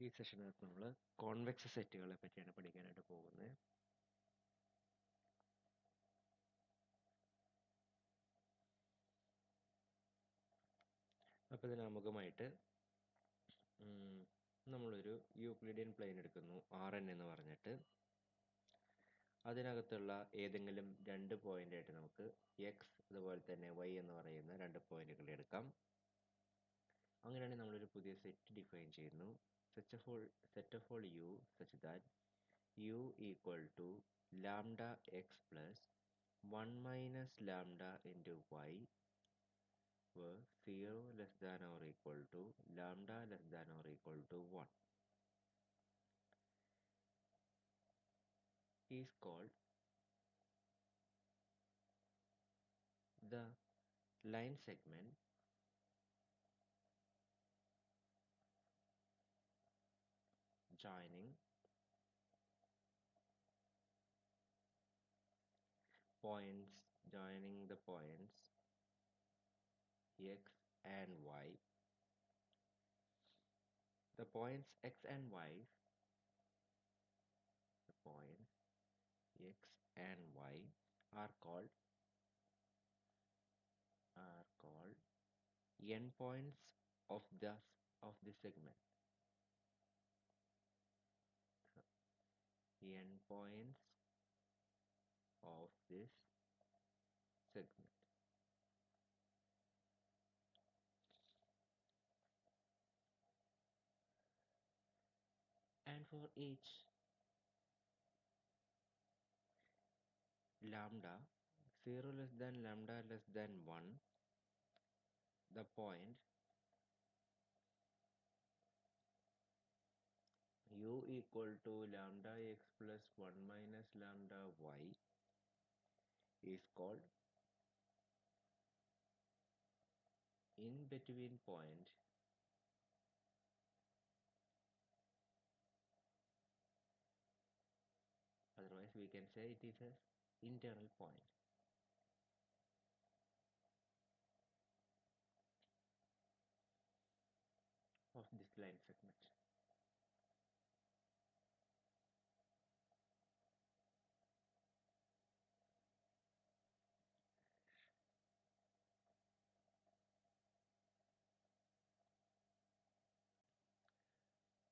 ഈ സെഷനകത്ത് നമ്മൾ കോൺവെക്സ് സെറ്റുകളെ പറ്റിയാണ് പഠിക്കാനായിട്ട് പോകുന്നത്. അപ്പോൾ ഇതിന് ആമുഖമായിട്ട് നമ്മളൊരു യൂക്ലിഡിയൻ പ്ലെയിൻ എടുക്കുന്നു, Rn എന്ന് പറഞ്ഞിട്ട്. അതിനകത്തുള്ള ഏതെങ്കിലും രണ്ട് പോയിന്റ് ആയിട്ട് നമുക്ക് എക്സ് അതുപോലെ തന്നെ വൈ എന്ന് പറയുന്ന രണ്ട് പോയിന്റുകൾ എടുക്കാം. അങ്ങനെയാണെങ്കിൽ നമ്മളൊരു പുതിയ സെറ്റ് ഡിഫൈൻ ചെയ്യുന്നു. Set of all U such that u equal to lambda x plus 1 minus lambda into y, where 0 less than or equal to lambda less than or equal to 1 is called the line segment joining the points x and y. The points x and y are called endpoints of the segment. Endpoints of this segment. And for each lambda 0 less than lambda less than 1, the point u equal to lambda x plus 1 minus lambda y is called in between point otherwise we can say it is an internal point. Of this line segment.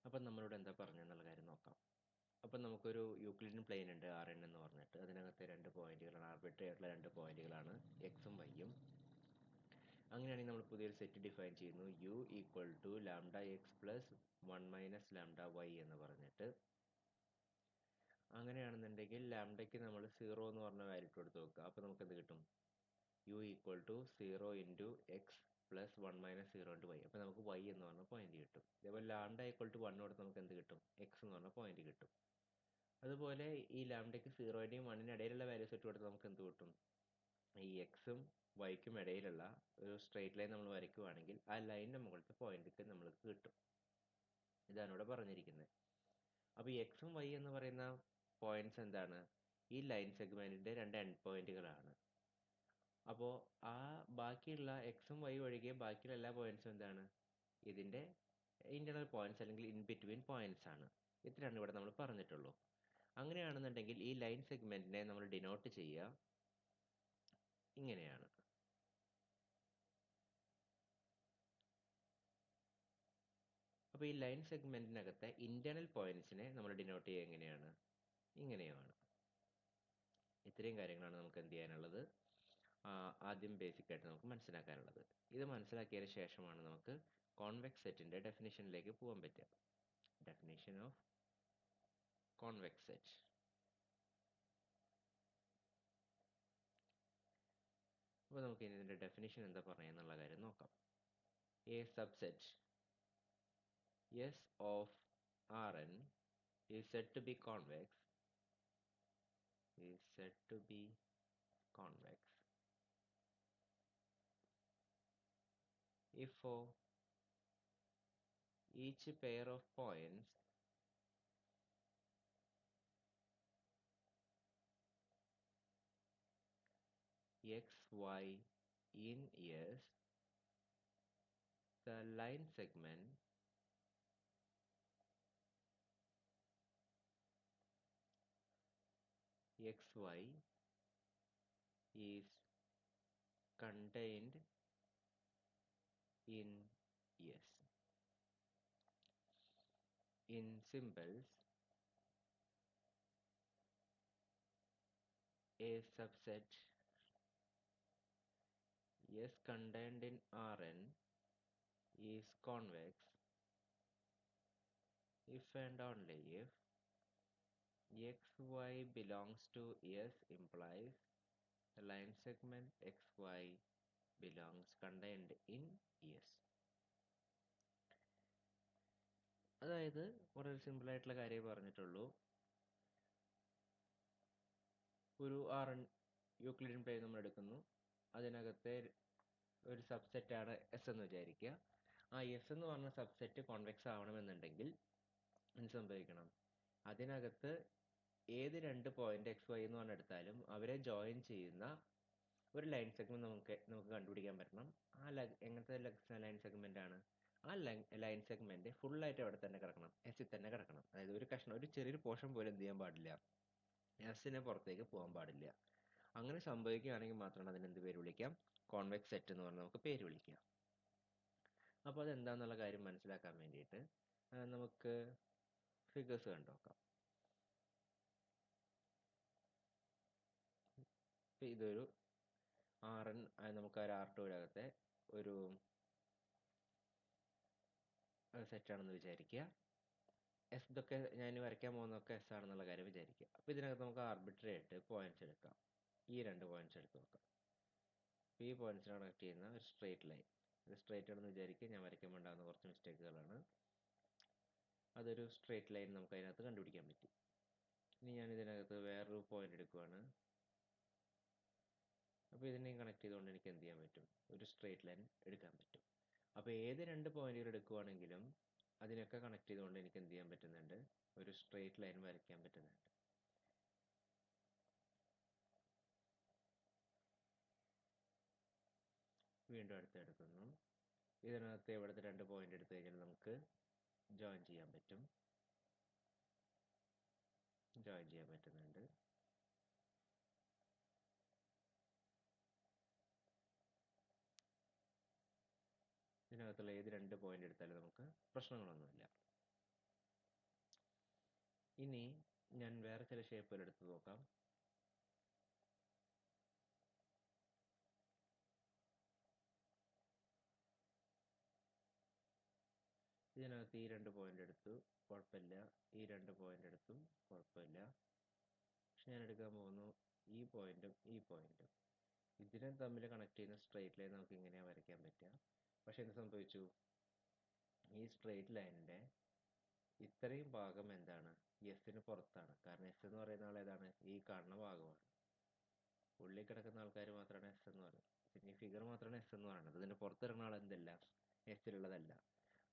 അപ്പം നമ്മളോട് എന്താ പറഞ്ഞെന്നുള്ള കാര്യം നോക്കാം. അപ്പം നമുക്കൊരു Euclidean plain ഉണ്ട് Rn എന്ന് പറഞ്ഞിട്ട്. അതിനകത്തെ രണ്ട് പോയിന്റുകളാണ്, ആർബിട്രറി ആയിട്ടുള്ള രണ്ട് പോയിന്റുകളാണ് എക്സും വൈയും. അങ്ങനെയാണെങ്കിൽ നമ്മൾ പുതിയൊരു സെറ്റ് ഡിഫൈൻ ചെയ്യുന്നു, u equal to lambda x plus 1 minus lambda y എന്ന് പറഞ്ഞിട്ട്. അങ്ങനെയാണെന്നുണ്ടെങ്കിൽ ലാംഡയ്ക്ക് നമ്മൾ 0 എന്ന് പറഞ്ഞ വാല്യൂ ഇട്ട് കൊടുത്ത് നോക്കുക. അപ്പോൾ നമുക്ക് എന്ത് കിട്ടും? u equal to 0 into x plus 1 minus 0 into y. അപ്പോൾ നമുക്ക് y എന്ന് പറഞ്ഞ പോയിന്റ് കിട്ടും. ഇതേപോലെ ലാംഡ ഈക്വൽ ടു 1 കൊടുത്ത് നമുക്ക് എന്ത് കിട്ടും? എക്സ് എന്ന് പറഞ്ഞ പോയിന്റ് കിട്ടും. അതുപോലെ ഈ ലാംഡയ്ക്ക് 0ൻ്റെയും 1ൻ്റെയും ഇടയിലുള്ള വാല്യൂസ് ഇട്ട് കൊടുത്ത് നമുക്ക് എന്ത് കിട്ടും? ഈ എക്സും വൈക്കും ഇടയിലുള്ള ഒരു സ്ട്രെയിറ്റ് ലൈൻ നമ്മൾ വരയ്ക്കുകയാണെങ്കിൽ ആ ലൈനിൻ്റെ മുകളിലത്തെ പോയിന്റിലേക്ക് നമ്മൾക്ക് കിട്ടും. ഇതാണ് ഇവിടെ പറഞ്ഞിരിക്കുന്നത്. അപ്പോൾ ഈ എക്സും വൈ എന്ന് പറയുന്ന പോയിന്റ്സ് എന്താണ്? ഈ ലൈൻ സെഗ്മെന്റിന്റെ രണ്ട് എൻഡ് പോയിന്റുകളാണ്. അപ്പോൾ ആ ബാക്കിയുള്ള എക്സും വൈ ഒഴികെ ബാക്കിയുള്ള എല്ലാ പോയിന്റ്സും എന്താണ്? ഇതിന്റെ ഇന്റർണൽ പോയിന്റ്സ് അല്ലെങ്കിൽ ഇൻ ബിറ്റ്വീൻ പോയിന്റ്സ് ആണ്. ഇത്രയാണ് ഇവിടെ നമ്മൾ പറഞ്ഞിട്ടുള്ളൂ. അങ്ങനെയാണെന്നുണ്ടെങ്കിൽ ഈ ലൈൻ സെഗ്മെന്റിനെ നമ്മൾ ഡിനോട്ട് ചെയ്യുക ഇങ്ങനെയാണ്. അപ്പോൾ ഈ ലൈൻ സെഗ്മെന്റിനകത്തെ ഇന്റർണൽ പോയിന്റ്സിനെ നമ്മൾ ഡിനോട്ട് ചെയ്യുക എങ്ങനെയാണ്? ഇങ്ങനെയാണ്. ഇത്രയും കാര്യങ്ങളാണ് നമുക്ക് എന്ത് ചെയ്യാനുള്ളത്, ആദ്യം ബേസിക് ആയിട്ട് നമുക്ക് മനസ്സിലാക്കാനുള്ളത്. ഇത് മനസ്സിലാക്കിയതിന് ശേഷമാണ് നമുക്ക് കോൺവെക്സ് സെറ്റിന്റെ ഡെഫിനിഷനിലേക്ക് പോകാൻ പറ്റുക. Definition of convex set. അപ്പോൾ നമുക്ക് ഇനി ഇതിന്റെ ഡെഫിനിഷൻ എന്താ പറയുന്നുള്ള കാര്യം നോക്കാം. A subset S of Rn is said to be convex if for each pair of points x, y in S, the line segment xy is contained in S. In symbols, a subset S contained in Rn is convex if and only if xy belongs to S implies the line segment xy belongs contained in S. അതായത് വളരെ simple ആയിട്ടുള്ള കാര്യം പറഞ്ഞിട്ടുള്ളൂ. ഒരു Rn Euclidean plain നമ്മൾ എടുക്കുന്നു. അതിനകത്തെ ഒരു സബ്സെറ്റ് ആണ് എസ് എന്ന് വിചാരിക്കുക. ആ എസ് എന്ന് പറഞ്ഞ സബ്സെറ്റ് കോൺവെക്സ് ആവണമെന്നുണ്ടെങ്കിൽ എന്ത് സംഭവിക്കണം? അതിനകത്ത് ഏത് രണ്ട് പോയിന്റ് എക്സ് വൈ എന്ന് പറഞ്ഞെടുത്താലും അവരെ ജോയിൻ ചെയ്യുന്ന ഒരു ലൈൻ സെഗ്മെന്റ് നമുക്ക് കണ്ടുപിടിക്കാൻ പറ്റണം. ആ എങ്ങനത്തെ ലൈൻ സെഗ്മെന്റ് ആണ്? ആ ലൈൻ സെഗ്മെന്റ് ഫുൾ ആയിട്ട് അവിടെ തന്നെ കിടക്കണം, എസിൽ തന്നെ കിടക്കണം. അതായത് ഒരു കഷ്ണം, ഒരു ചെറിയൊരു പോർഷൻ പോലും എന്ത് ചെയ്യാൻ പാടില്ല, എസിന് പുറത്തേക്ക് പോകാൻ പാടില്ല. അങ്ങനെ സംഭവിക്കുകയാണെങ്കിൽ മാത്രമാണ് അതിന് എന്ത് പേര് വിളിക്കാം? കോൺവെക്സ് സെറ്റ് എന്ന് പറഞ്ഞ് നമുക്ക് പേര് വിളിക്കാം. അപ്പോൾ അതെന്താന്നുള്ള കാര്യം മനസ്സിലാക്കാൻ വേണ്ടിയിട്ട് നമുക്ക് ഫിഗേഴ്സ് കണ്ടു നോക്കാം. ഇതൊരു Rn, നമുക്ക് ഒരു R2-അകത്തെ ഒരു സെറ്റാണെന്ന് വിചാരിക്കുക. എസ്, ഇതൊക്കെ ഞാൻ വരയ്ക്കാൻ പോകുന്നതൊക്കെ എസ് ആണെന്നുള്ള കാര്യം വിചാരിക്കുക. അപ്പോൾ ഇതിനകത്ത് നമുക്ക് ആർബിട്രറി ആയിട്ട് പോയിന്റ്സ് എടുക്കാം. ഈ രണ്ട് പോയിന്റ്സ് എടുത്ത് നോക്കാം. അപ്പോൾ ഈ പോയിന്റ്സിനെ കണക്ട് ചെയ്യുന്ന ഒരു സ്ട്രേറ്റ് ലൈൻ, ഇത് സ്ട്രേറ്റ് ആണെന്ന് വിചാരിക്കുക. ഞാൻ വരയ്ക്കുമ്പോൾ ഉണ്ടാകുന്ന കുറച്ച് മിസ്റ്റേക്കുകളാണ്. അതൊരു സ്ട്രേറ്റ് ലൈൻ നമുക്ക് അതിനകത്ത് കണ്ടുപിടിക്കാൻ പറ്റി. ഇനി ഞാൻ ഇതിനകത്ത് വേറൊരു പോയിന്റ് എടുക്കുവാണ്. അപ്പോൾ ഇതിനെയും കണക്ട് ചെയ്തുകൊണ്ട് എനിക്ക് എന്ത് ചെയ്യാൻ പറ്റും? ഒരു സ്ട്രേറ്റ് ലൈൻ എടുക്കാൻ പറ്റും. അപ്പോൾ ഏത് രണ്ട് പോയിന്റുകൾ എടുക്കുവാണെങ്കിലും അതിനൊക്കെ കണക്ട് ചെയ്തുകൊണ്ട് എനിക്ക് എന്ത് ചെയ്യാൻ പറ്റുന്നുണ്ട്? ഒരു സ്ട്രേറ്റ് ലൈൻ വരയ്ക്കാൻ പറ്റുന്നുണ്ട്. വീണ്ടും അടുത്തെടുക്കുന്നു. ഇതിനകത്ത് ഇവിടുത്തെ രണ്ട് പോയിന്റ് എടുത്തു കഴിഞ്ഞാൽ നമുക്ക് ജോയിൻ ചെയ്യാൻ പറ്റും. ജോയിൻ ചെയ്യാൻ പറ്റുന്നുണ്ട്. ഇതിനകത്തുള്ള ഏത് രണ്ട് പോയിന്റ് എടുത്താലും നമുക്ക് പ്രശ്നങ്ങളൊന്നുമില്ല. ഇനി ഞാൻ വേറെ ചില ഷേപ്പുകൾ എടുത്ത് നോക്കാം. ഇതിനകത്ത് ഈ രണ്ട് പോയിന്റ് എടുത്തു, കുഴപ്പമില്ല. ഈ രണ്ട് പോയിന്റ് എടുത്തു, കുഴപ്പമില്ല. പക്ഷെ ഞാൻ എടുക്കാൻ പോകുന്നു ഈ പോയിന്റും ഈ പോയിന്റും. ഇതിനെ തമ്മിൽ കണക്ട് ചെയ്യുന്ന സ്ട്രേറ്റ് ലൈൻ നമുക്ക് ഇങ്ങനെയാണ് വരയ്ക്കാൻ പറ്റുക. പക്ഷെ എന്ത് സംഭവിച്ചു? ഈ സ്ട്രേറ്റ് ലൈനിന്റെ ഇത്രയും ഭാഗം എന്താണ്? എസിന് പുറത്താണ്. കാരണം എസ് എന്ന് പറയുന്ന ആൾ ഏതാണ്? ഈ കാണുന്ന ഭാഗമാണ്. ഉള്ളിൽ കിടക്കുന്ന ആൾക്കാർ മാത്രമാണ് എസ് എന്ന് പറയുന്നത്. പിന്നെ ഈ ഫിഗർ മാത്രമാണ് എസ് എന്ന് പറയുന്നത്. ഇതിന്റെ പുറത്തിറങ്ങുന്ന ആൾ എന്തല്ല? എസിലുള്ളതല്ല.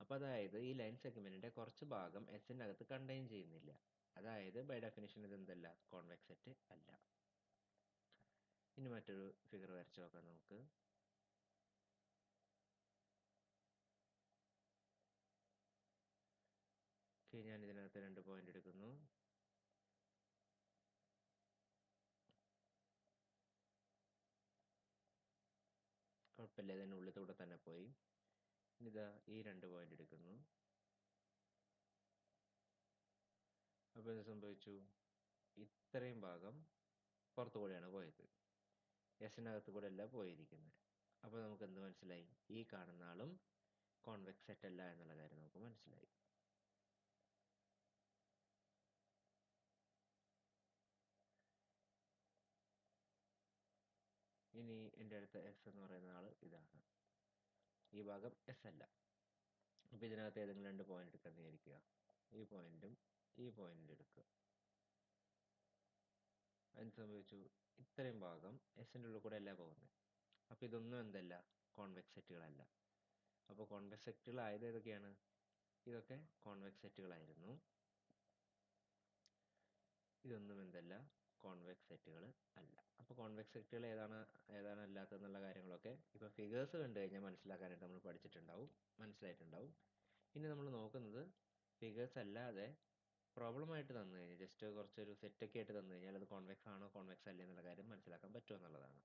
അപ്പൊ അതായത് ഈ ലൈൻ സെഗ്മെന്റിന്റെ കുറച്ച് ഭാഗം എസിന്റെ അകത്ത് കണ്ടെയ്ൻ ചെയ്യുന്നില്ല. അതായത് ബൈ ഡെഫിനിഷൻ ഇത് എന്തല്ല? കോൺവെക്സ് സെറ്റ് അല്ല. ഇനി മറ്റൊരു ഫിഗർ വരച്ചു നോക്കാം നമുക്ക്. ഞാൻ ഇതിനകത്ത് രണ്ട് പോയിന്റ് എടുക്കുന്നു. കുഴപ്പമില്ല, ഇതിനുള്ളിൽ കൂടെ തന്നെ പോയി. ഇതാ ഈ രണ്ട് പോയിന്റ് എടുക്കുന്നു. അപ്പോൾ ഇത് സംഭവിച്ചു? ഇത്രയും ഭാഗം പുറത്തു കൂടെയാണ് പോയത്, എസിനകത്ത് കൂടെ അല്ല പോയിരിക്കുന്നത്. അപ്പോൾ നമുക്ക് എന്ത് മനസ്സിലായി? ഈ കാണുന്ന ആളും കോൺവെക്സ് സെറ്റ് അല്ല എന്നുള്ള കാര്യം നമുക്ക് മനസ്സിലായി. ഇനി എൻ്റെ അടുത്ത എസ് എന്ന് പറയുന്ന ആള് ഇതാണ്. ഈ ഭാഗം എസ് അല്ല. അപ്പോൾ ഇതിനകത്ത് ഏതെങ്കിലും രണ്ട് പോയിന്റ് എടുക്കാന്ന് വിചാരിക്കുക. ഈ പോയിന്റും ഈ പോയിന്റും എടുക്കുക. അതിന് സംഭവിച്ചു? ഇത്രയും ഭാഗം എസിൻ്റെ ഉള്ളിൽ കൂടെ അല്ല പോകുന്നത്. അപ്പോൾ ഇതൊന്നും എന്തല്ല? കോൺവെക്സ് സെറ്റുകളല്ല. അപ്പോൾ കോൺവെക്സ് സെറ്റുകൾ ആയത് ഏതൊക്കെയാണ്? ഇതൊക്കെ കോൺവെക്സ് സെറ്റുകളായിരുന്നു. ഇതൊന്നും എന്തല്ല? കോൺവെക്സ് സെറ്റുകൾ അല്ല. അപ്പോൾ കോൺവെക്സ് സെറ്റുകൾ ഏതാണ് അല്ലാത്തതെന്നുള്ള കാര്യങ്ങളൊക്കെ ഇപ്പോൾ ഫിഗേഴ്സ് കണ്ടു കഴിഞ്ഞാൽ മനസ്സിലാക്കാനായിട്ട് നമ്മൾ പഠിച്ചിട്ടുണ്ടാവും, മനസ്സിലായിട്ടുണ്ടാവും. ഇനി നമ്മൾ നോക്കുന്നത് ഫിഗേഴ്സ് അല്ലാതെ പ്രോബ്ലം ആയിട്ട് തന്നു കഴിഞ്ഞാൽ ജസ്റ്റ് കുറച്ചൊരു സെറ്റൊക്കെ ആയിട്ട് തന്നു കഴിഞ്ഞാൽ അത് കോൺവെക്സ് ആണോ കോൺവെക്സ് അല്ലേ എന്നുള്ള കാര്യം മനസ്സിലാക്കാൻ പറ്റുമോ എന്നുള്ളതാണ്.